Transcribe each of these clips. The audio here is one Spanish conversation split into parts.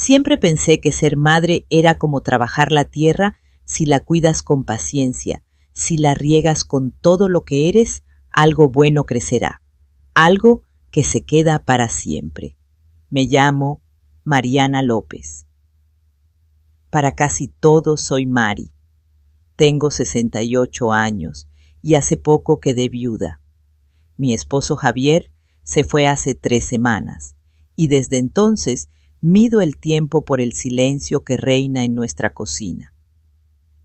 Siempre pensé que ser madre era como trabajar la tierra si la cuidas con paciencia, si la riegas con todo lo que eres, algo bueno crecerá, algo que se queda para siempre. Me llamo Mariana López. Para casi todo soy Mari. Tengo 68 años y hace poco quedé viuda. Mi esposo Javier se fue hace 3 semanas y desde entonces mido el tiempo por el silencio que reina en nuestra cocina.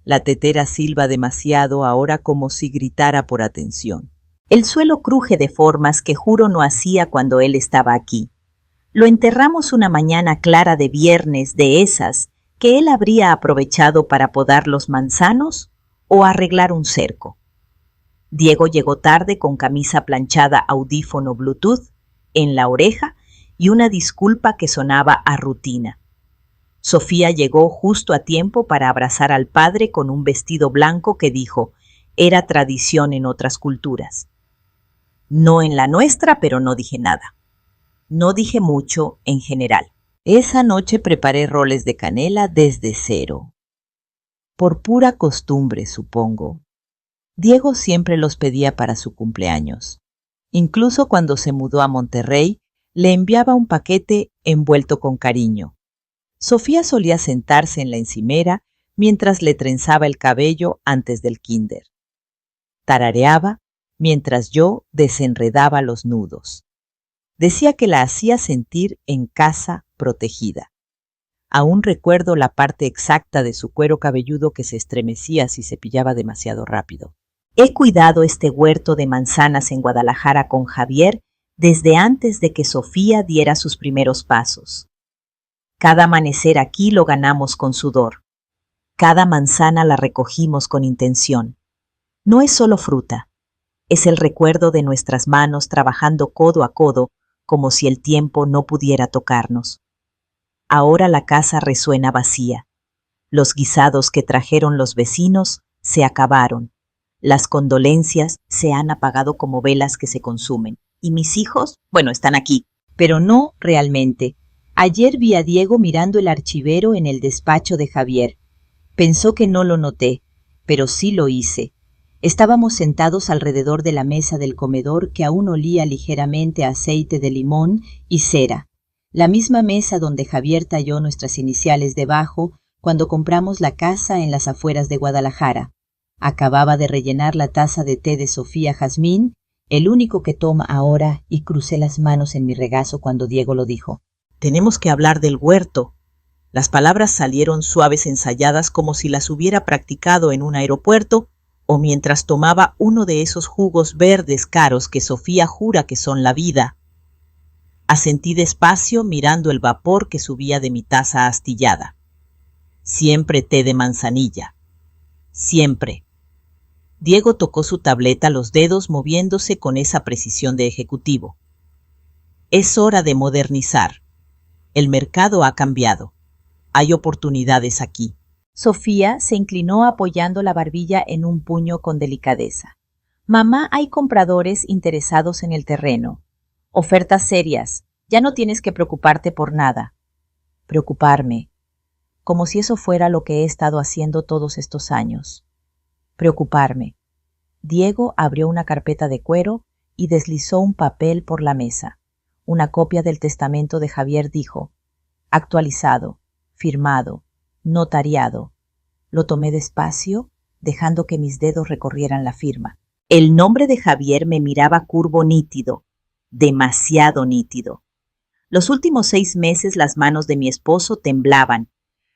La tetera silba demasiado ahora como si gritara por atención. El suelo cruje de formas que juro no hacía cuando él estaba aquí. Lo enterramos una mañana clara de viernes de esas que él habría aprovechado para podar los manzanos o arreglar un cerco. Diego llegó tarde con camisa planchada, audífono Bluetooth en la oreja y una disculpa que sonaba a rutina. Sofía llegó justo a tiempo para abrazar al padre con un vestido blanco que dijo era tradición en otras culturas. No en la nuestra, pero no dije nada. No dije mucho en general. Esa noche preparé roles de canela desde cero. Por pura costumbre, supongo. Diego siempre los pedía para su cumpleaños. Incluso cuando se mudó a Monterrey, le enviaba un paquete envuelto con cariño. Sofía solía sentarse en la encimera mientras le trenzaba el cabello antes del kinder. Tarareaba mientras yo desenredaba los nudos. Decía que la hacía sentir en casa protegida. Aún recuerdo la parte exacta de su cuero cabelludo que se estremecía si cepillaba demasiado rápido. He cuidado este huerto de manzanas en Guadalajara con Javier desde antes de que Sofía diera sus primeros pasos. Cada amanecer aquí lo ganamos con sudor. Cada manzana la recogimos con intención. No es solo fruta, es el recuerdo de nuestras manos trabajando codo a codo como si el tiempo no pudiera tocarnos. Ahora la casa resuena vacía. Los guisados que trajeron los vecinos se acabaron. Las condolencias se han apagado como velas que se consumen. Y mis hijos, bueno, están aquí, pero no realmente. Ayer vi a Diego mirando el archivero en el despacho de Javier. Pensó que no lo noté, pero sí lo hice. Estábamos sentados alrededor de la mesa del comedor que aún olía ligeramente a aceite de limón y cera. La misma mesa donde Javier talló nuestras iniciales debajo cuando compramos la casa en las afueras de Guadalajara. Acababa de rellenar la taza de té de Sofía Jazmín, el único que toma ahora, y crucé las manos en mi regazo cuando Diego lo dijo. Tenemos que hablar del huerto. Las palabras salieron suaves, ensayadas, como si las hubiera practicado en un aeropuerto o mientras tomaba uno de esos jugos verdes caros que Sofía jura que son la vida. Asentí despacio mirando el vapor que subía de mi taza astillada. Siempre té de manzanilla. Siempre. Diego tocó su tableta, los dedos moviéndose con esa precisión de ejecutivo. Es hora de modernizar. El mercado ha cambiado. Hay oportunidades aquí. Sofía se inclinó apoyando la barbilla en un puño con delicadeza. Mamá, hay compradores interesados en el terreno. Ofertas serias. Ya no tienes que preocuparte por nada. Preocuparme. Como si eso fuera lo que he estado haciendo todos estos años. Preocuparme. Diego abrió una carpeta de cuero y deslizó un papel por la mesa. Una copia del testamento de Javier dijo, actualizado, firmado, notariado. Lo tomé despacio, dejando que mis dedos recorrieran la firma. El nombre de Javier me miraba curvo, nítido, demasiado nítido. Los últimos 6 meses las manos de mi esposo temblaban.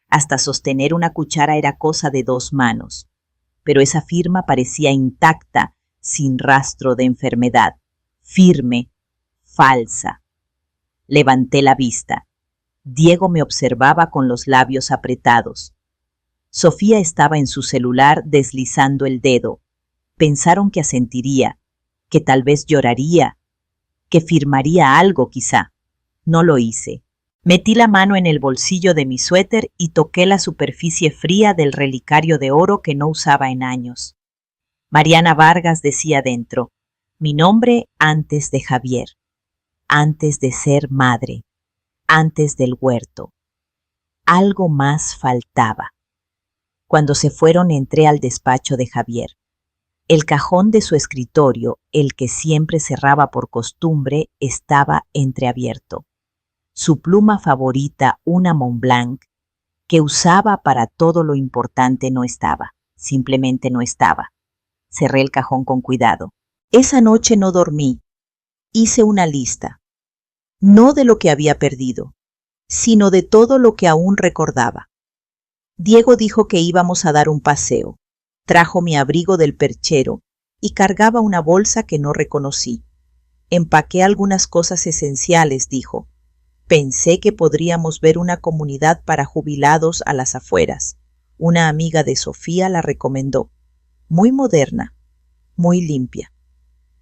Hasta sostener una cuchara era cosa de 2 manos. Pero esa firma parecía intacta, sin rastro de enfermedad, firme, falsa. Levanté la vista. Diego me observaba con los labios apretados. Sofía estaba en su celular deslizando el dedo. Pensaron que asentiría, que tal vez lloraría, que firmaría algo quizá. No lo hice. Metí la mano en el bolsillo de mi suéter y toqué la superficie fría del relicario de oro que no usaba en años. Mariana Vargas decía dentro, mi nombre antes de Javier, antes de ser madre, antes del huerto. Algo más faltaba. Cuando se fueron entré al despacho de Javier. El cajón de su escritorio, el que siempre cerraba por costumbre, estaba entreabierto. Su pluma favorita, una Montblanc, que usaba para todo lo importante, no estaba. Simplemente no estaba. Cerré el cajón con cuidado. Esa noche no dormí. Hice una lista. No de lo que había perdido, sino de todo lo que aún recordaba. Diego dijo que íbamos a dar un paseo. Trajo mi abrigo del perchero y cargaba una bolsa que no reconocí. Empaqué algunas cosas esenciales, dijo. Pensé que podríamos ver una comunidad para jubilados a las afueras. Una amiga de Sofía la recomendó. Muy moderna, muy limpia.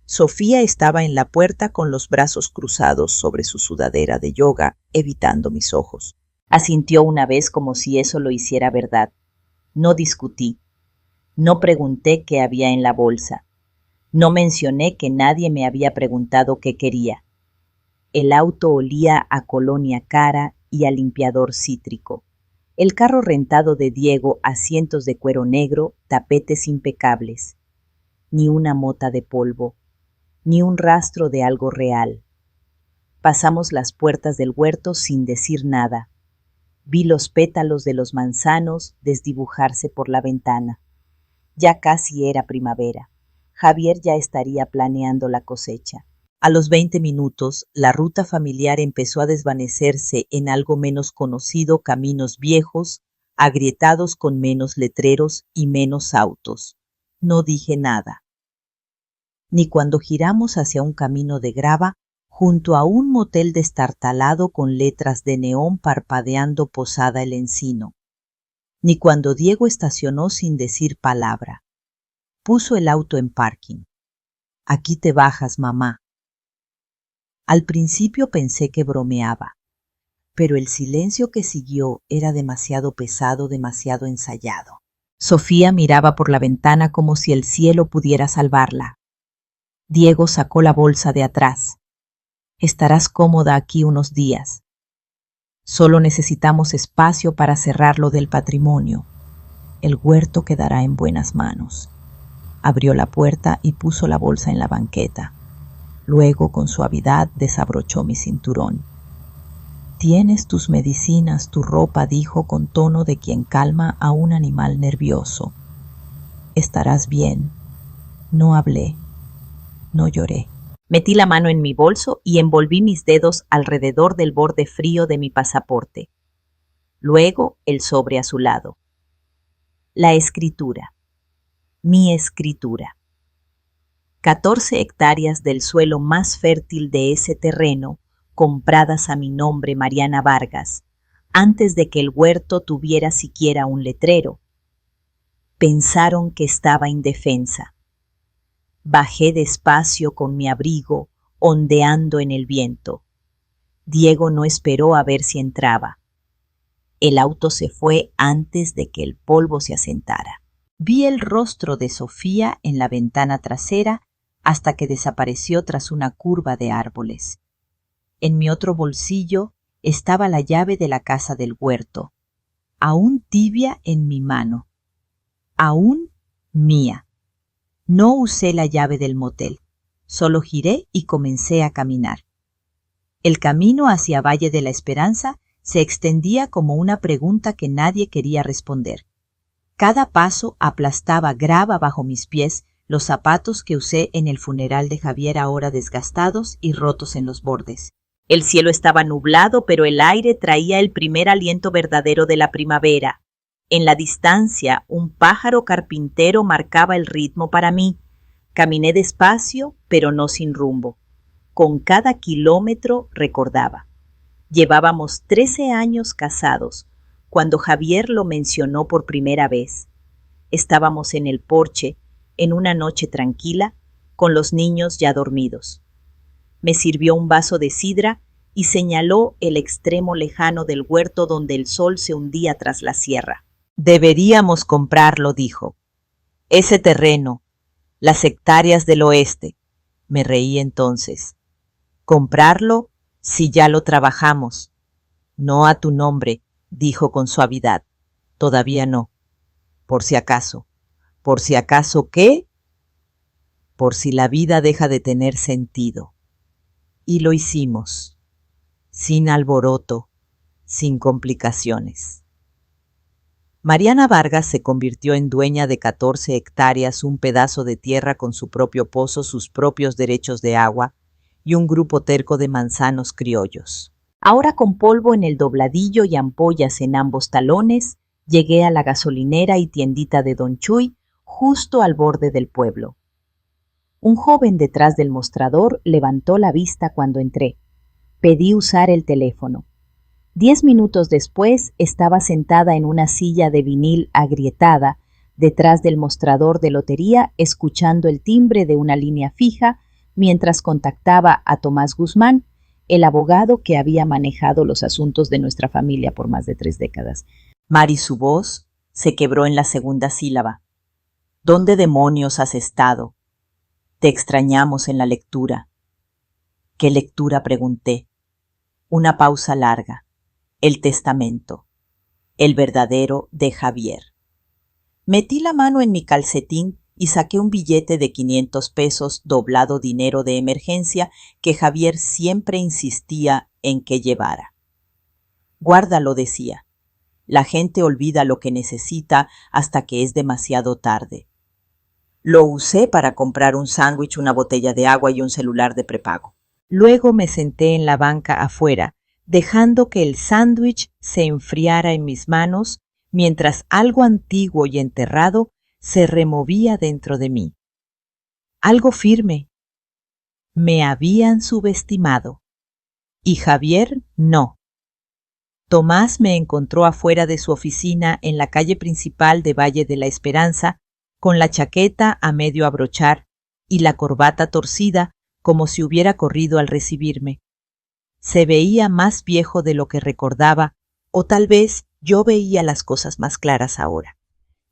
Sofía estaba en la puerta con los brazos cruzados sobre su sudadera de yoga, evitando mis ojos. Asintió una vez como si eso lo hiciera verdad. No discutí. No pregunté qué había en la bolsa. No mencioné que nadie me había preguntado qué quería. El auto olía a colonia cara y a limpiador cítrico. El carro rentado de Diego, asientos de cuero negro, tapetes impecables. Ni una mota de polvo, ni un rastro de algo real. Pasamos las puertas del huerto sin decir nada. Vi los pétalos de los manzanos desdibujarse por la ventana. Ya casi era primavera. Javier ya estaría planeando la cosecha. A los 20 minutos, la ruta familiar empezó a desvanecerse en algo menos conocido, caminos viejos, agrietados con menos letreros y menos autos. No dije nada. Ni cuando giramos hacia un camino de grava, junto a un motel destartalado con letras de neón parpadeando Posada El Encino. Ni cuando Diego estacionó sin decir palabra. Puso el auto en parking. Aquí te bajas, mamá. Al principio pensé que bromeaba, pero el silencio que siguió era demasiado pesado, demasiado ensayado. Sofía miraba por la ventana como si el cielo pudiera salvarla. Diego sacó la bolsa de atrás. Estarás cómoda aquí unos días. Solo necesitamos espacio para cerrar lo del patrimonio. El huerto quedará en buenas manos. Abrió la puerta y puso la bolsa en la banqueta. Luego, con suavidad, desabrochó mi cinturón. Tienes tus medicinas, tu ropa, dijo con tono de quien calma a un animal nervioso. Estarás bien. No hablé. No lloré. Metí la mano en mi bolso y envolví mis dedos alrededor del borde frío de mi pasaporte. Luego, el sobre a su lado. La escritura. Mi escritura. 14 hectáreas del suelo más fértil de ese terreno, compradas a mi nombre, Mariana Vargas, antes de que el huerto tuviera siquiera un letrero. Pensaron que estaba indefensa. Bajé despacio con mi abrigo, ondeando en el viento. Diego no esperó a ver si entraba. El auto se fue antes de que el polvo se asentara. Vi el rostro de Sofía en la ventana trasera hasta que desapareció tras una curva de árboles. En mi otro bolsillo estaba la llave de la casa del huerto, aún tibia en mi mano, aún mía. No usé la llave del motel, solo giré y comencé a caminar. El camino hacia Valle de la Esperanza se extendía como una pregunta que nadie quería responder. Cada paso aplastaba grava bajo mis pies los zapatos que usé en el funeral de Javier, ahora desgastados y rotos en los bordes. El cielo estaba nublado, pero el aire traía el primer aliento verdadero de la primavera. En la distancia, un pájaro carpintero marcaba el ritmo para mí. Caminé despacio, pero no sin rumbo. Con cada kilómetro recordaba. Llevábamos 13 años casados, cuando Javier lo mencionó por primera vez. Estábamos en el porche, en una noche tranquila, con los niños ya dormidos. Me sirvió un vaso de sidra y señaló el extremo lejano del huerto donde el sol se hundía tras la sierra. Deberíamos comprarlo, dijo. Ese terreno, las hectáreas del oeste. Me reí entonces. ¿Comprarlo? Si ya lo trabajamos. No a tu nombre, dijo con suavidad. Todavía no. Por si acaso. ¿Por si acaso qué? Por si la vida deja de tener sentido. Y lo hicimos, sin alboroto, sin complicaciones. Mariana Vargas se convirtió en dueña de 14 hectáreas, un pedazo de tierra con su propio pozo, sus propios derechos de agua y un grupo terco de manzanos criollos. Ahora, con polvo en el dobladillo y ampollas en ambos talones, llegué a la gasolinera y tiendita de Don Chuy, justo al borde del pueblo. Un joven detrás del mostrador levantó la vista cuando entré. Pedí usar el teléfono. 10 minutos después estaba sentada en una silla de vinil agrietada detrás del mostrador de lotería, escuchando el timbre de una línea fija mientras contactaba a Tomás Guzmán, el abogado que había manejado los asuntos de nuestra familia por más de 3 décadas. Mari, su voz se quebró en la segunda sílaba. ¿Dónde demonios has estado? Te extrañamos en la lectura. ¿Qué lectura?, pregunté. Una pausa larga. El testamento. El verdadero de Javier. Metí la mano en mi calcetín y saqué un billete de 500 pesos doblado dinero de emergencia que Javier siempre insistía en que llevara. Guárdalo, decía. La gente olvida lo que necesita hasta que es demasiado tarde. Lo usé para comprar un sándwich, una botella de agua y un celular de prepago. Luego me senté en la banca afuera, dejando que el sándwich se enfriara en mis manos mientras algo antiguo y enterrado se removía dentro de mí. Algo firme. Me habían subestimado. Y Javier no. Tomás me encontró afuera de su oficina en la calle principal de Valle de la Esperanza, con la chaqueta a medio abrochar y la corbata torcida como si hubiera corrido al recibirme. Se veía más viejo de lo que recordaba, o tal vez yo veía las cosas más claras ahora.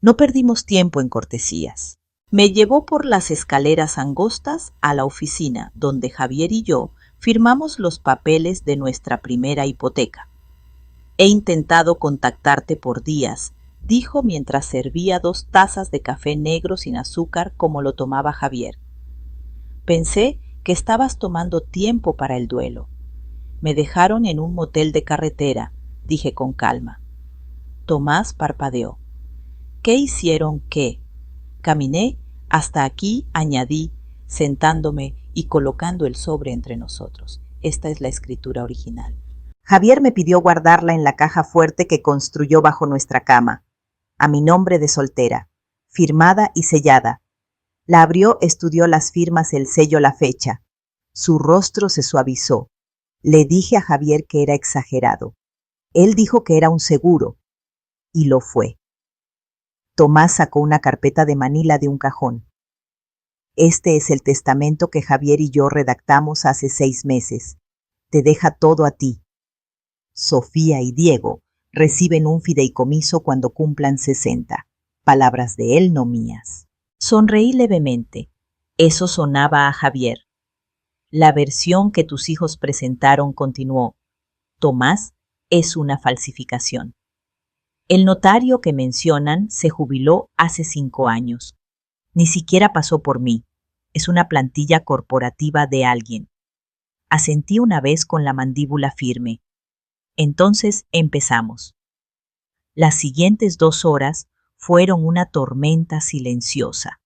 No perdimos tiempo en cortesías. Me llevó por las escaleras angostas a la oficina, donde Javier y yo firmamos los papeles de nuestra primera hipoteca. He intentado contactarte por días, dijo mientras servía 2 tazas de café negro sin azúcar como lo tomaba Javier. Pensé que estabas tomando tiempo para el duelo. Me dejaron en un motel de carretera, dije con calma. Tomás parpadeó. ¿Qué hicieron qué? Caminé hasta aquí, añadí, sentándome y colocando el sobre entre nosotros. Esta es la escritura original. Javier me pidió guardarla en la caja fuerte que construyó bajo nuestra cama, a mi nombre de soltera, firmada y sellada. La abrió, estudió las firmas, el sello, la fecha. Su rostro se suavizó. Le dije a Javier que era exagerado. Él dijo que era un seguro, y lo fue. Tomás sacó una carpeta de manila de un cajón. Este es el testamento que Javier y yo redactamos hace 6 meses. Te deja todo a ti. Sofía y Diego reciben un fideicomiso cuando cumplan 60. Palabras de él, no mías. Sonreí levemente. Eso sonaba a Javier. La versión que tus hijos presentaron, continuó. Tomás, es una falsificación. El notario que mencionan se jubiló hace 5 años. Ni siquiera pasó por mí. Es una plantilla corporativa de alguien. Asentí una vez con la mandíbula firme. Entonces empezamos. Las siguientes 2 horas fueron una tormenta silenciosa.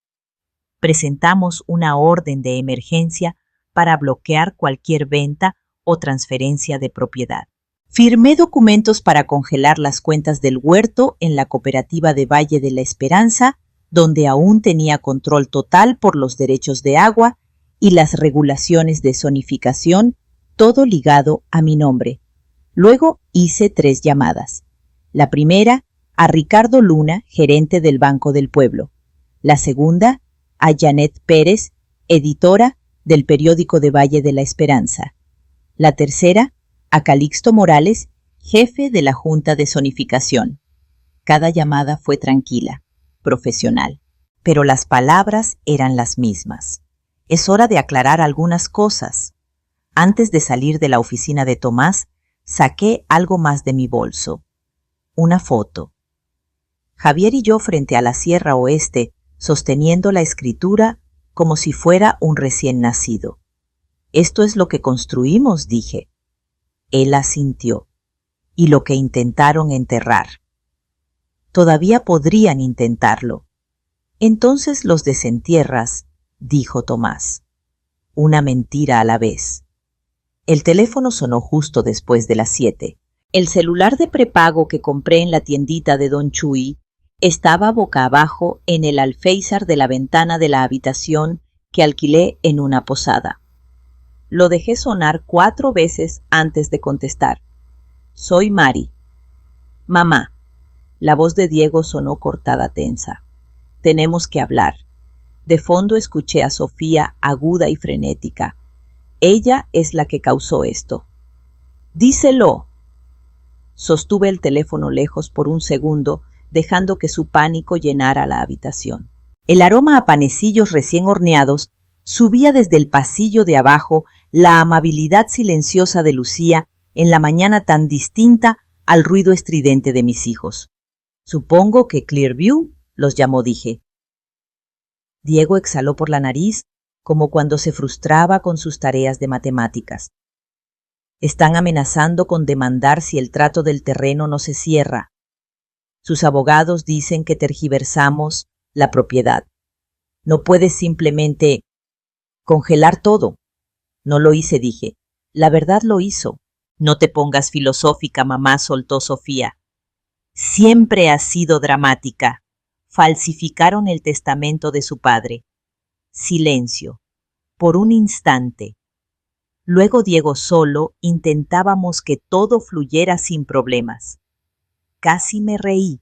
Presentamos una orden de emergencia para bloquear cualquier venta o transferencia de propiedad. Firmé documentos para congelar las cuentas del huerto en la cooperativa de Valle de la Esperanza, donde aún tenía control total por los derechos de agua y las regulaciones de zonificación, todo ligado a mi nombre. Luego hice 3 llamadas. La primera, a Ricardo Luna, gerente del Banco del Pueblo. La segunda, a Janet Pérez, editora del periódico de Valle de la Esperanza. La tercera, a Calixto Morales, jefe de la Junta de Zonificación. Cada llamada fue tranquila, profesional, pero las palabras eran las mismas. Es hora de aclarar algunas cosas. Antes de salir de la oficina de Tomás, saqué algo más de mi bolso. Una foto. Javier y yo frente a la Sierra Oeste, sosteniendo la escritura como si fuera un recién nacido. «Esto es lo que construimos», dije. Él asintió. «Y lo que intentaron enterrar». «Todavía podrían intentarlo». «Entonces los desentierras», dijo Tomás. Una mentira a la vez. El teléfono sonó justo después de las 7. El celular de prepago que compré en la tiendita de Don Chuy estaba boca abajo en el alféizar de la ventana de la habitación que alquilé en una posada. Lo dejé sonar 4 veces antes de contestar. «Soy Mari». «Mamá». La voz de Diego sonó cortada, tensa. «Tenemos que hablar». De fondo escuché a Sofía, aguda y frenética. «Ella es la que causó esto». «Díselo». Sostuve el teléfono lejos por un segundo, dejando que su pánico llenara la habitación. El aroma a panecillos recién horneados subía desde el pasillo de abajo, la amabilidad silenciosa de Lucía en la mañana tan distinta al ruido estridente de mis hijos. «Supongo que Clearview los llamó», dije. Diego exhaló por la nariz, como cuando se frustraba con sus tareas de matemáticas. «Están amenazando con demandar si el trato del terreno no se cierra. Sus abogados dicen que tergiversamos la propiedad. No puedes simplemente congelar todo». «No lo hice», dije. «La verdad lo hizo». «No te pongas filosófica, mamá», soltó Sofía. «Siempre has sido dramática. Falsificaron el testamento de su padre». Silencio. Por un instante. Luego Diego solo intentábamos que todo fluyera sin problemas. Casi me reí.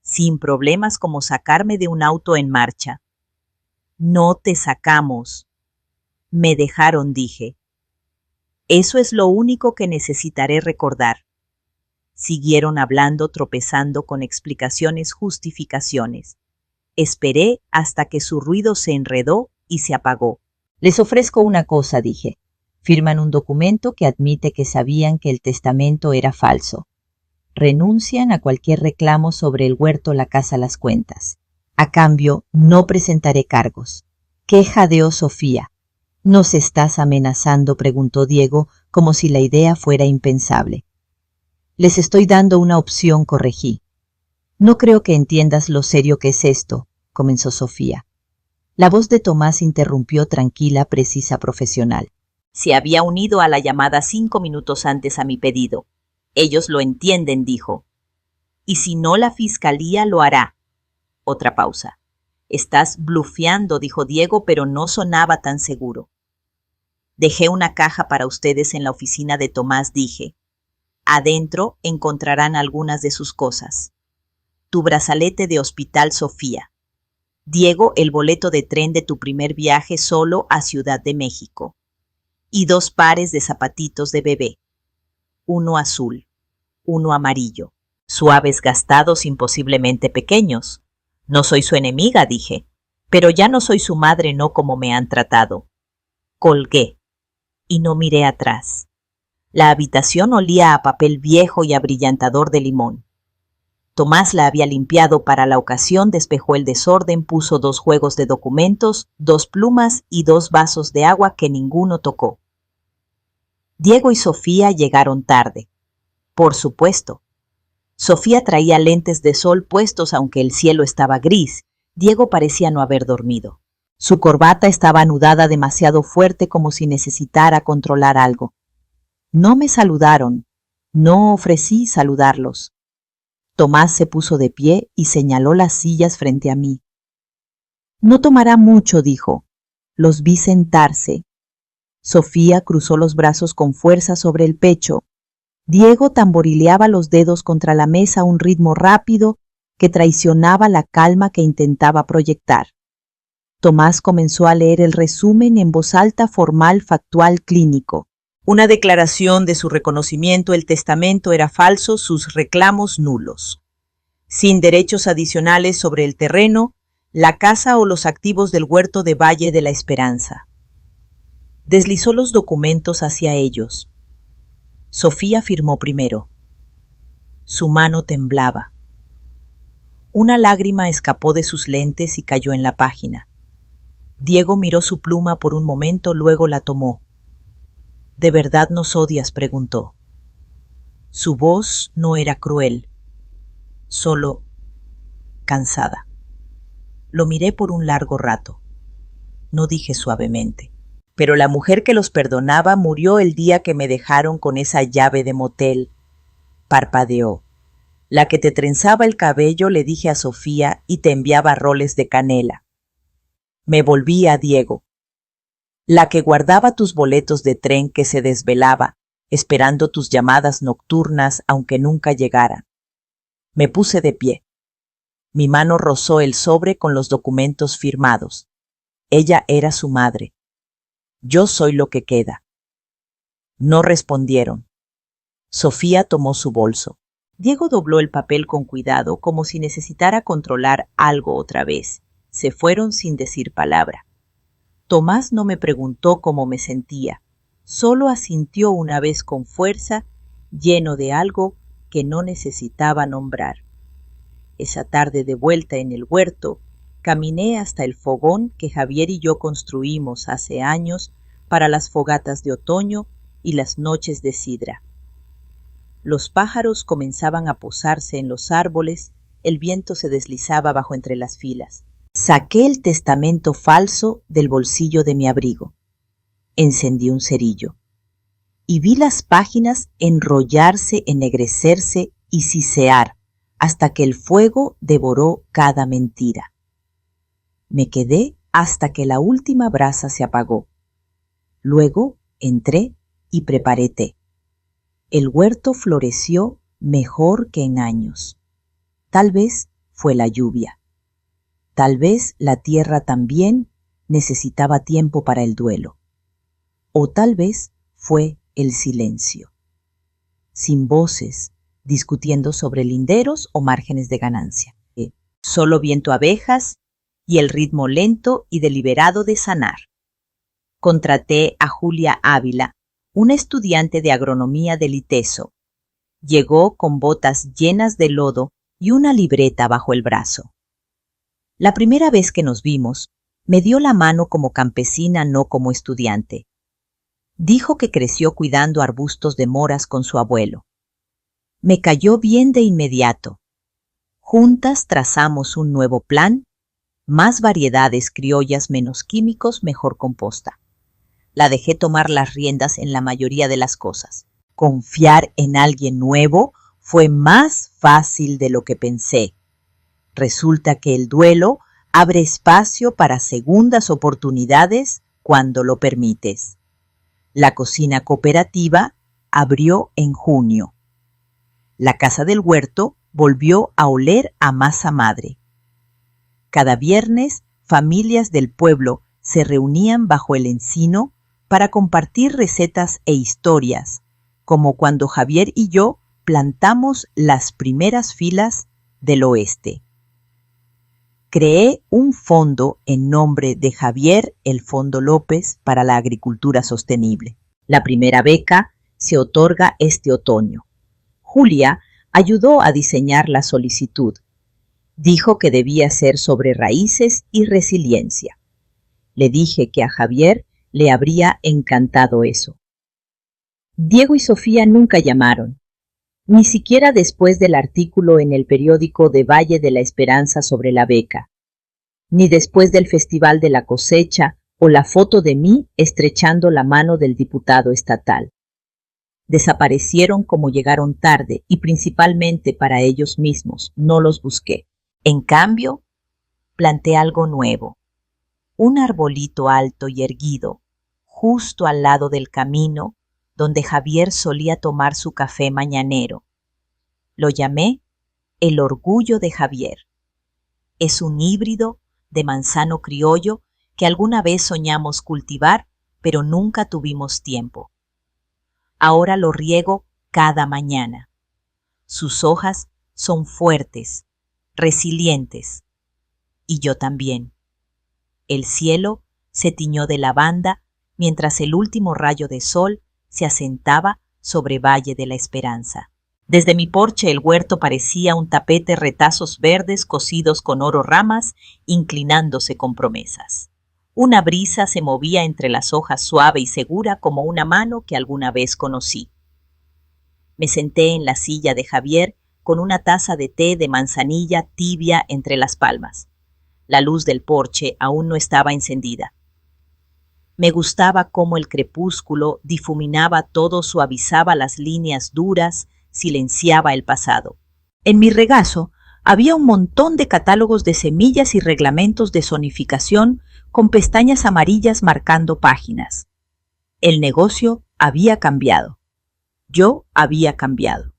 Sin problemas como sacarme de un auto en marcha. «No te sacamos». «Me dejaron», dije. «Eso es lo único que necesitaré recordar». Siguieron hablando, tropezando con explicaciones, justificaciones. Esperé hasta que su ruido se enredó y se apagó. «Les ofrezco una cosa», dije. «Firman un documento que admite que sabían que el testamento era falso. Renuncian a cualquier reclamo sobre el huerto, la casa, las cuentas. A cambio, no presentaré cargos». «¿Qué?» jadeó Sofía. «¿Nos estás amenazando?», preguntó Diego, como si la idea fuera impensable. «Les estoy dando una opción», corregí. «No creo que entiendas lo serio que es esto», comenzó Sofía. La voz de Tomás interrumpió, tranquila, precisa, profesional. Se había unido a la llamada 5 minutos antes a mi pedido. «Ellos lo entienden», dijo. «Y si no, la fiscalía lo hará». Otra pausa. «Estás blufeando», dijo Diego, pero no sonaba tan seguro. «Dejé una caja para ustedes en la oficina de Tomás», dije. «Adentro encontrarán algunas de sus cosas. Tu brazalete de hospital, Sofía. Diego, el boleto de tren de tu primer viaje solo a Ciudad de México. Y 2 pares de zapatitos de bebé. Uno azul, uno amarillo. Suaves, gastados, imposiblemente pequeños. No soy su enemiga», dije. «Pero ya no soy su madre, no como me han tratado». Colgué. Y no miré atrás. La habitación olía a papel viejo y a brillantador de limón. Tomás la había limpiado para la ocasión, despejó el desorden, puso 2 juegos de documentos, 2 plumas y 2 vasos de agua que ninguno tocó. Diego y Sofía llegaron tarde. Por supuesto. Sofía traía lentes de sol puestos aunque el cielo estaba gris. Diego parecía no haber dormido. Su corbata estaba anudada demasiado fuerte, como si necesitara controlar algo. No me saludaron. No ofrecí saludarlos. Tomás se puso de pie y señaló las sillas frente a mí. «No tomará mucho», dijo. Los vi sentarse. Sofía cruzó los brazos con fuerza sobre el pecho. Diego tamborileaba los dedos contra la mesa a un ritmo rápido que traicionaba la calma que intentaba proyectar. Tomás comenzó a leer el resumen en voz alta, formal, factual, clínico. Una declaración de su reconocimiento, el testamento era falso, sus reclamos nulos. Sin derechos adicionales sobre el terreno, la casa o los activos del huerto de Valle de la Esperanza. Deslizó los documentos hacia ellos. Sofía firmó primero. Su mano temblaba. Una lágrima escapó de sus lentes y cayó en la página. Diego miró su pluma por un momento, luego la tomó. ¿De verdad nos odias?, preguntó. Su voz no era cruel, solo cansada. Lo miré por un largo rato. No dije suavemente. Pero la mujer que los perdonaba murió el día que me dejaron con esa llave de motel. Parpadeó. La que te trenzaba el cabello, le dije a Sofía, y te enviaba roles de canela. Me volví a Diego. La que guardaba tus boletos de tren, que se desvelaba, esperando tus llamadas nocturnas aunque nunca llegaran. Me puse de pie. Mi mano rozó el sobre con los documentos firmados. Ella era su madre. Yo soy lo que queda. No respondieron. Sofía tomó su bolso. Diego dobló el papel con cuidado, como si necesitara controlar algo otra vez. Se fueron sin decir palabra. Tomás no me preguntó cómo me sentía. Solo asintió una vez con fuerza, lleno de algo que no necesitaba nombrar. Esa tarde, de vuelta en el huerto, caminé hasta el fogón que Javier y yo construimos hace años para las fogatas de otoño y las noches de sidra. Los pájaros comenzaban a posarse en los árboles, el viento se deslizaba bajo entre las filas. Saqué el testamento falso del bolsillo de mi abrigo. Encendí un cerillo y vi las páginas enrollarse, ennegrecerse y sisear hasta que el fuego devoró cada mentira. Me quedé hasta que la última brasa se apagó. Luego entré y preparé té. El huerto floreció mejor que en años. Tal vez fue la lluvia. Tal vez la tierra también necesitaba tiempo para el duelo. O tal vez fue el silencio. Sin voces, discutiendo sobre linderos o márgenes de ganancia. Solo viento abejas y el ritmo lento y deliberado de sanar. Contraté a Julia Ávila, una estudiante de agronomía del ITESO. Llegó con botas llenas de lodo y una libreta bajo el brazo. La primera vez que nos vimos, me dio la mano como campesina, no como estudiante. Dijo que creció cuidando arbustos de moras con su abuelo. Me cayó bien de inmediato. Juntas trazamos un nuevo plan, más variedades criollas, menos químicos, mejor composta. La dejé tomar las riendas en la mayoría de las cosas. Confiar en alguien nuevo fue más fácil de lo que pensé. Resulta que el duelo abre espacio para segundas oportunidades cuando lo permites. La cocina cooperativa abrió en junio. La casa del huerto volvió a oler a masa madre. Cada viernes, familias del pueblo se reunían bajo el encino para compartir recetas e historias, como cuando Javier y yo plantamos las primeras filas del oeste. Creé un fondo en nombre de Javier el Fondo López para la agricultura sostenible. La primera beca se otorga este otoño. Julia ayudó a diseñar la solicitud. Dijo que debía ser sobre raíces y resiliencia. Le dije que a Javier le habría encantado eso. Diego y Sofía nunca llamaron, ni siquiera después del artículo en el periódico de Valle de la Esperanza sobre la beca, ni después del Festival de la Cosecha o la foto de mí estrechando la mano del diputado estatal. Desaparecieron como llegaron tarde y principalmente para ellos mismos, no los busqué. En cambio, planté algo nuevo, un arbolito alto y erguido, justo al lado del camino donde Javier solía tomar su café mañanero. Lo llamé el orgullo de Javier. Es un híbrido de manzano criollo que alguna vez soñamos cultivar, pero nunca tuvimos tiempo. Ahora lo riego cada mañana. Sus hojas son fuertes, resilientes. Y yo también. El cielo se tiñó de lavanda mientras el último rayo de sol se asentaba sobre Valle de la Esperanza. Desde mi porche el huerto parecía un tapete retazos verdes cosidos con oro ramas, inclinándose con promesas. Una brisa se movía entre las hojas suave y segura como una mano que alguna vez conocí. Me senté en la silla de Javier con una taza de té de manzanilla tibia entre las palmas. La luz del porche aún no estaba encendida. Me gustaba cómo el crepúsculo difuminaba todo, suavizaba las líneas duras, silenciaba el pasado. En mi regazo había un montón de catálogos de semillas y reglamentos de zonificación con pestañas amarillas marcando páginas. El negocio había cambiado. Yo había cambiado.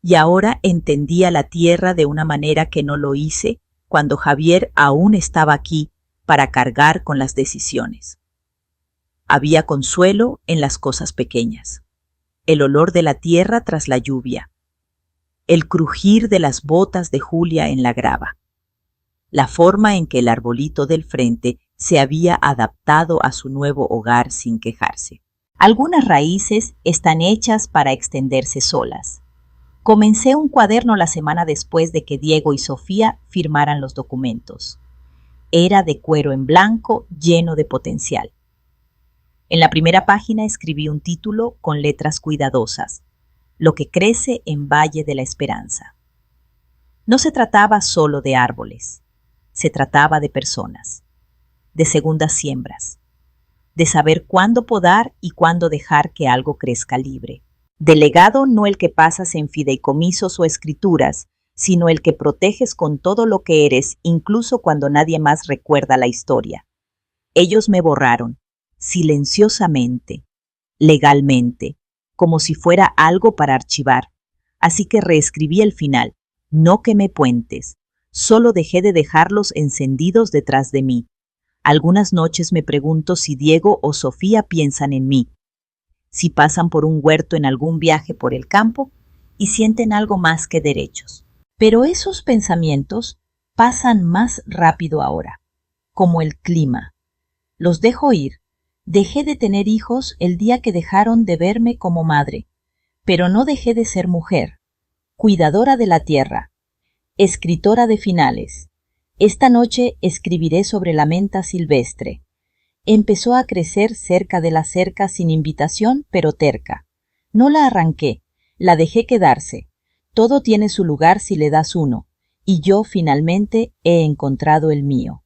Y ahora entendía la tierra de una manera que no lo hice cuando Javier aún estaba aquí para cargar con las decisiones. Había consuelo en las cosas pequeñas. El olor de la tierra tras la lluvia. El crujir de las botas de Julia en la grava. La forma en que el arbolito del frente se había adaptado a su nuevo hogar sin quejarse. Algunas raíces están hechas para extenderse solas. Comencé un cuaderno la semana después de que Diego y Sofía firmaran los documentos. Era de cuero en blanco, lleno de potencial. En la primera página escribí un título con letras cuidadosas: Lo que crece en Valle de la Esperanza. No se trataba solo de árboles, se trataba de personas, de segundas siembras, de saber cuándo podar y cuándo dejar que algo crezca libre. De legado no el que pasas en fideicomisos o escrituras, sino el que proteges con todo lo que eres, incluso cuando nadie más recuerda la historia. Ellos me borraron, silenciosamente, legalmente, como si fuera algo para archivar. Así que reescribí el final: no quemé puentes, solo dejé de dejarlos encendidos detrás de mí. Algunas noches me pregunto si Diego o Sofía piensan en mí, si pasan por un huerto en algún viaje por el campo y sienten algo más que derechos. Pero esos pensamientos pasan más rápido ahora, como el clima. Los dejo ir. Dejé de tener hijos el día que dejaron de verme como madre, pero no dejé de ser mujer, cuidadora de la tierra, escritora de finales. Esta noche escribiré sobre la menta silvestre. Empezó a crecer cerca de la cerca sin invitación, pero terca. No la arranqué, la dejé quedarse. Todo tiene su lugar si le das uno, y yo finalmente he encontrado el mío.